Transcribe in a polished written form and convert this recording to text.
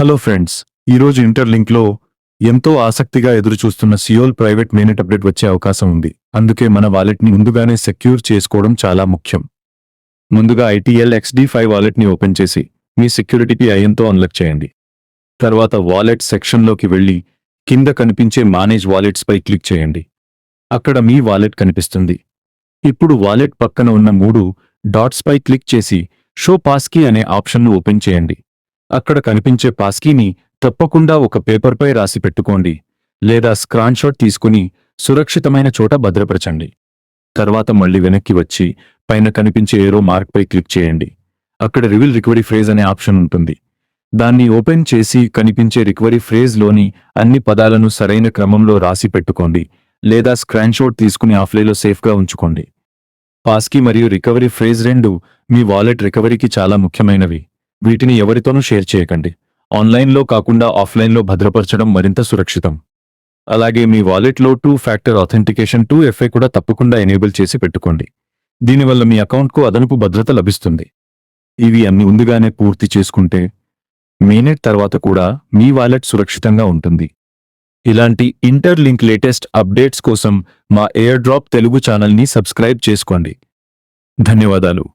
Hello friends, ఈరోజు ఇంటర్లింక్లో ఎంతో ఆసక్తిగా ఎదురుచూస్తున్న సియోల్ ప్రైవేట్ మెయినెట్ అప్డేట్ వచ్చే అవకాశం ఉంది. అందుకే మన వాలెట్ని ముందుగానే సెక్యూర్ చేసుకోవడం చాలా ముఖ్యం. ముందుగా ITL XD5 వాలెట్ని ఓపెన్ చేసి మీ సెక్యూరిటీకి ఐఎన్తో అన్లాక్ చేయండి. తర్వాత వాలెట్ సెక్షన్లోకి వెళ్ళి కింద కనిపించే మేనేజ్ వాలెట్స్ పై క్లిక్ చేయండి. అక్కడ మీ వాలెట్ కనిపిస్తుంది. ఇప్పుడు వాలెట్ పక్కన ఉన్న 3 డాట్స్ పై క్లిక్ చేసి షో పాస్కీ అనే ఆప్షన్ను ఓపెన్ చేయండి. అక్కడ కనిపించే పాస్కీని తప్పకుండా ఒక పేపర్పై రాసి పెట్టుకోండి లేదా స్క్రీన్‌షాట్ తీసుకుని సురక్షితమైన చోట భద్రపరచండి. తర్వాత మళ్ళీ వెనక్కి వచ్చి పైన కనిపించే ఏరో మార్క్పై క్లిక్ చేయండి. అక్కడ రివీల్ రికవరీ ఫ్రేజ్ అనే ఆప్షన్ ఉంటుంది. దాన్ని ఓపెన్ చేసి కనిపించే రికవరీ ఫ్రేజ్లోని అన్ని పదాలను సరైన క్రమంలో రాసి పెట్టుకోండి లేదా స్క్రీన్‌షాట్ తీసుకుని ఆఫ్లైన్లో సేఫ్గా ఉంచుకోండి. పాస్కీ మరియు రికవరీ ఫ్రేజ్ రెండు మీ వాలెట్ రికవరీకి చాలా ముఖ్యమైనవి. వీటిని ఎవరితోనూ షేర్ చేయకండి. ఆన్లైన్లో కాకుండా ఆఫ్లైన్లో భద్రపరచడం మరింత సురక్షితం. అలాగే మీ వాలెట్లో 2 ఫ్యాక్టర్ ఆథెంటికేషన్ 2FA కూడా తప్పకుండా ఎనేబుల్ చేసి పెట్టుకోండి. దీనివల్ల మీ అకౌంట్కు అదనపు భద్రత లభిస్తుంది. ఇవి అన్ని ముందుగానే పూర్తి చేసుకుంటే మెయినెట్ తర్వాత కూడా మీ వాలెట్ సురక్షితంగా ఉంటుంది. ఇలాంటి ఇంటర్లింక్ లేటెస్ట్ అప్డేట్స్ కోసం మా ఎయిర్ డ్రాప్ తెలుగు ఛానల్ని సబ్స్క్రైబ్ చేసుకోండి. ధన్యవాదాలు.